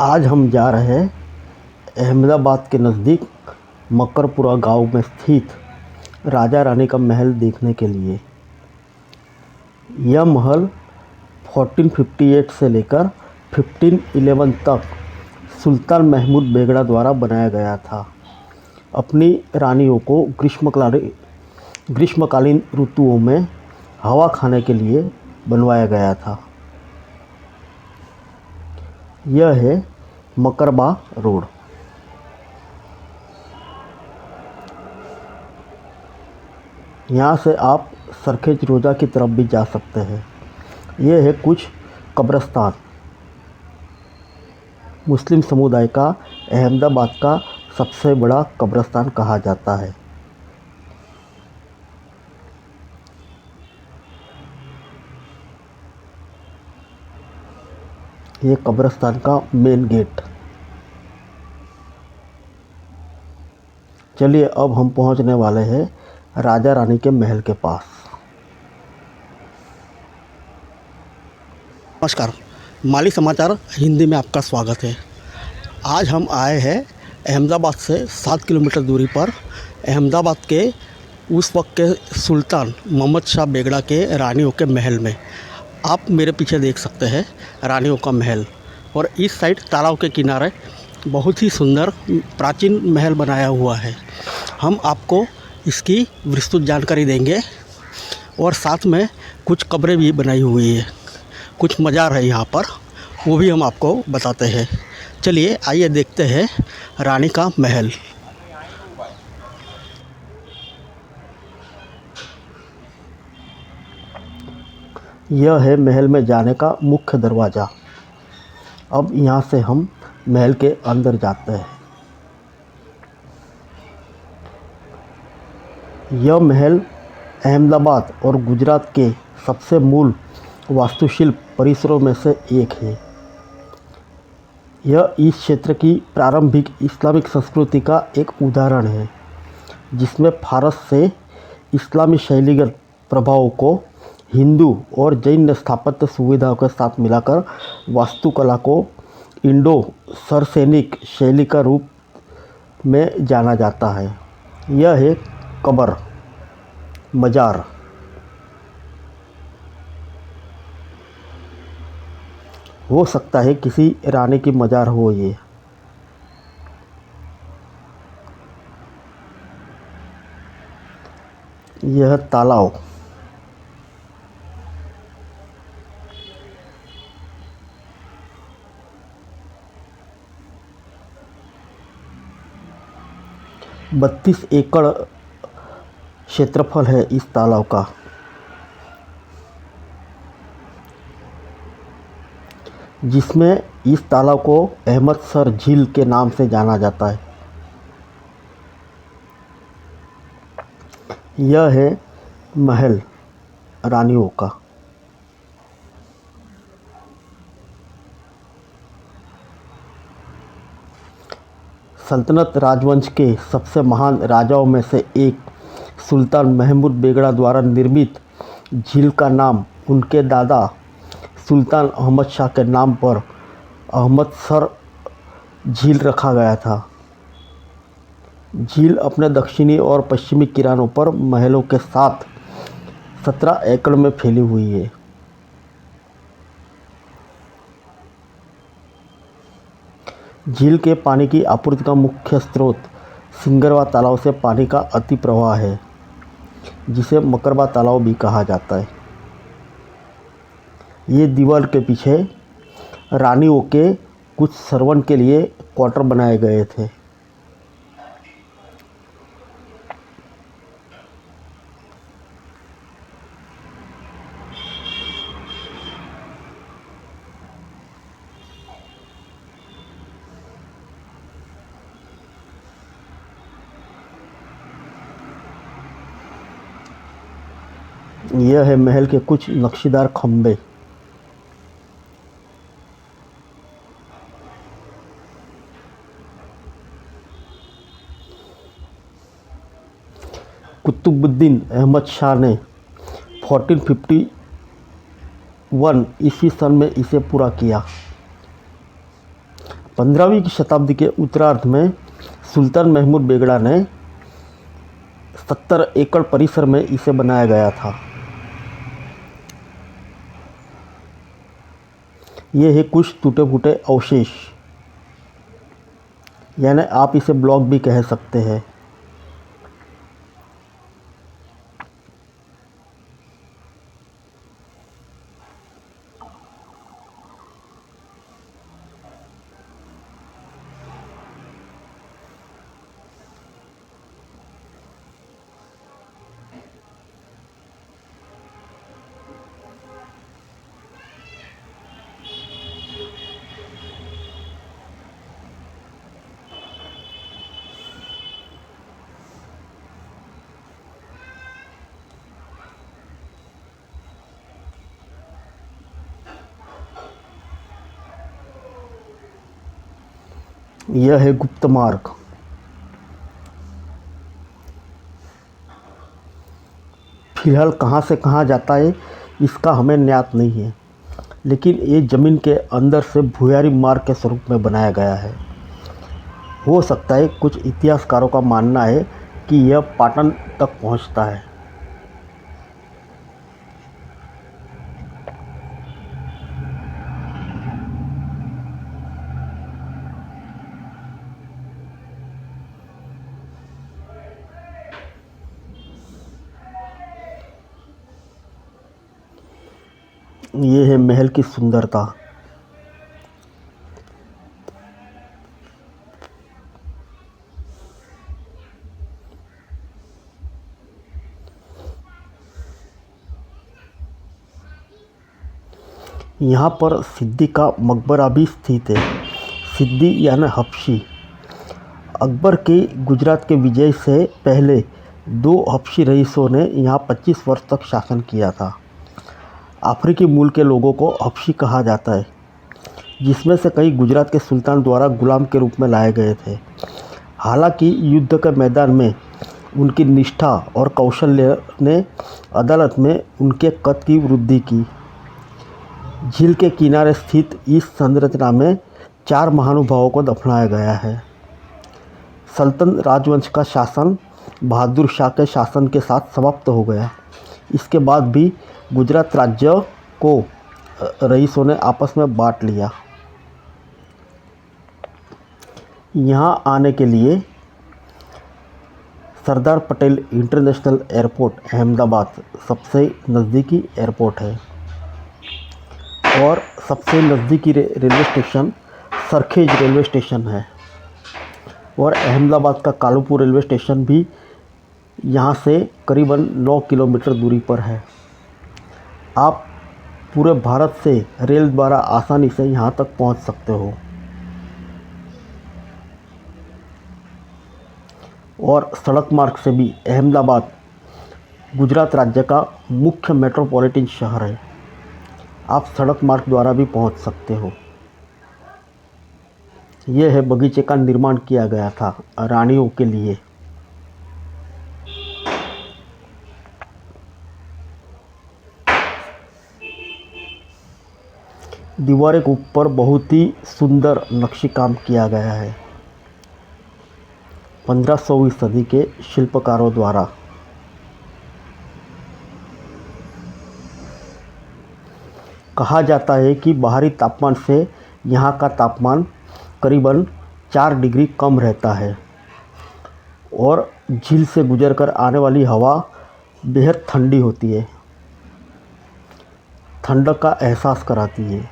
आज हम जा रहे हैं अहमदाबाद के नज़दीक मकरपुरा गांव में स्थित राजा रानी का महल देखने के लिए। यह महल 1458 से लेकर 1511 तक सुल्तान महमूद बेगड़ा द्वारा बनाया गया था। अपनी रानियों को ग्रीष्मकालीन ऋतुओं में हवा खाने के लिए बनवाया गया था। यह है मकरबा रोड। यहाँ से आप सरखेज रोजा की तरफ भी जा सकते हैं। यह है कुछ कब्रिस्तान। मुस्लिम समुदाय का अहमदाबाद का सबसे बड़ा कब्रिस्तान कहा जाता है। ये कब्रिस्तान का मेन गेट। चलिए अब हम पहुंचने वाले हैं राजा रानी के महल के पास। नमस्कार, माली समाचार हिंदी में आपका स्वागत है। आज हम आए हैं अहमदाबाद से 7 किलोमीटर दूरी पर अहमदाबाद के उस वक्त के सुल्तान मोहम्मद शाह बेगड़ा के रानियों के महल में। आप मेरे पीछे देख सकते हैं रानियों का महल, और इस साइड तालाब के किनारे बहुत ही सुंदर प्राचीन महल बनाया हुआ है। हम आपको इसकी विस्तृत जानकारी देंगे और साथ में कुछ कब्रें भी बनाई हुई है, कुछ मज़ार है यहाँ पर, वो भी हम आपको बताते हैं। चलिए आइए देखते हैं रानी का महल। यह है महल में जाने का मुख्य दरवाज़ा। अब यहाँ से हम महल के अंदर जाते हैं। यह महल अहमदाबाद और गुजरात के सबसे मूल वास्तुशिल्प परिसरों में से एक है। यह इस क्षेत्र की प्रारंभिक इस्लामिक संस्कृति का एक उदाहरण है, जिसमें फारस से इस्लामी शैलीगत प्रभावों को हिंदू और जैन स्थापत्य सुविधाओं के साथ मिलाकर वास्तुकला को इंडो सरसेनिक शैली का रूप में जाना जाता है। यह है कब्र मज़ार। हो सकता है किसी रानी की मज़ार हो ये। यह तालाब। बत्तीस एकड़ क्षेत्रफल है इस तालाब का। जिसमें इस तालाब को अहमदसर झील के नाम से जाना जाता है। यह है महल रानियों का। सल्तनत राजवंश के सबसे महान राजाओं में से एक सुल्तान महमूद बेगड़ा द्वारा निर्मित झील का नाम उनके दादा सुल्तान अहमद शाह के नाम पर अहमदसर झील रखा गया था। झील अपने दक्षिणी और पश्चिमी किनारों पर महलों के साथ 17 एकड़ में फैली हुई है। झील के पानी की आपूर्ति का मुख्य स्रोत सिंगरवा तालाब से पानी का अति प्रवाह है, जिसे मकरबा तालाब भी कहा जाता है। ये दीवार के पीछे रानियों के कुछ सर्वन के लिए क्वार्टर बनाए गए थे। यह है महल के कुछ नक्शीदार खंभे। कुतुबुद्दीन अहमद शाह ने 1451 ईस्वी सन में इसे पूरा किया। 15वीं शताब्दी के उत्तरार्ध में सुल्तान महमूद बेगड़ा ने 70 एकड़ परिसर में इसे बनाया गया था। ये है कुछ टूटे फूटे अवशेष, यानी आप इसे ब्लॉक भी कह सकते हैं। यह है गुप्त मार्ग। फिलहाल कहाँ से कहाँ जाता है इसका हमें ज्ञात नहीं है, लेकिन ये ज़मीन के अंदर से भुयारी मार्ग के स्वरूप में बनाया गया है। हो सकता है, कुछ इतिहासकारों का मानना है कि यह पाटन तक पहुँचता है। ये है महल की सुंदरता। यहाँ पर सिद्दी का मकबरा भी स्थित है। सिद्दी यानी हबशी। अकबर के गुजरात के विजय से पहले 2 हबशी रईसों ने यहाँ 25 वर्ष तक शासन किया था। अफ्रीकी मूल के लोगों को हबशी कहा जाता है, जिसमें से कई गुजरात के सुल्तान द्वारा गुलाम के रूप में लाए गए थे। हालांकि युद्ध के मैदान में उनकी निष्ठा और कौशल्य ने अदालत में उनके कद की वृद्धि की। झील के किनारे स्थित इस संरचना में 4 महानुभावों को दफनाया गया है। सल्तनत राजवंश का शासन बहादुर शाह के शासन के साथ समाप्त हो गया। इसके बाद भी गुजरात राज्य को रईसों ने आपस में बांट लिया। यहाँ आने के लिए सरदार पटेल इंटरनेशनल एयरपोर्ट अहमदाबाद सबसे नज़दीकी एयरपोर्ट है, और सबसे नज़दीकी railway station Sarkhej railway station है, और अहमदाबाद का कालूपुर रेलवे स्टेशन भी यहाँ से करीबन 9 किलोमीटर दूरी पर है। आप पूरे भारत से रेल द्वारा आसानी से यहाँ तक पहुँच सकते हो। और सड़क मार्ग से भी अहमदाबाद गुजरात राज्य का मुख्य मेट्रोपॉलिटन शहर है। आप सड़क मार्ग द्वारा भी पहुँच सकते हो। यह है बगीचे का निर्माण किया गया था रानियों के लिए। दीवारों के ऊपर बहुत ही सुंदर नक्शी काम किया गया है 15वीं सदी के शिल्पकारों द्वारा। कहा जाता है कि बाहरी तापमान से यहाँ का तापमान करीबन 4 डिग्री कम रहता है, और झील से गुजरकर आने वाली हवा बेहद ठंडी होती है, ठंडक का एहसास कराती है।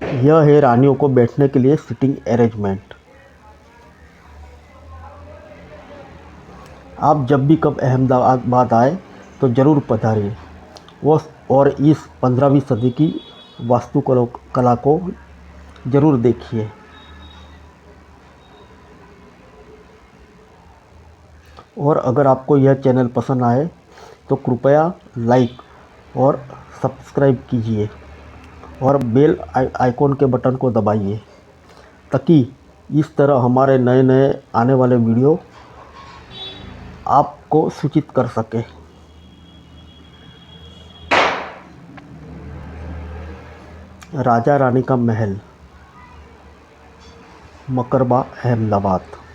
यह है रानियों को बैठने के लिए सिटिंग अरेंजमेंट। आप जब भी कब अहमदाबाद आए तो ज़रूर पधारिए और इस 15वीं सदी की वास्तुकला को ज़रूर देखिए। और अगर आपको यह चैनल पसंद आए तो कृपया लाइक और सब्सक्राइब कीजिए, और बेल आइकॉन के बटन को दबाइए, ताकि इस तरह हमारे नए नए आने वाले वीडियो आपको सूचित कर सके। राजा रानी का महल, मकरबा, अहमदाबाद।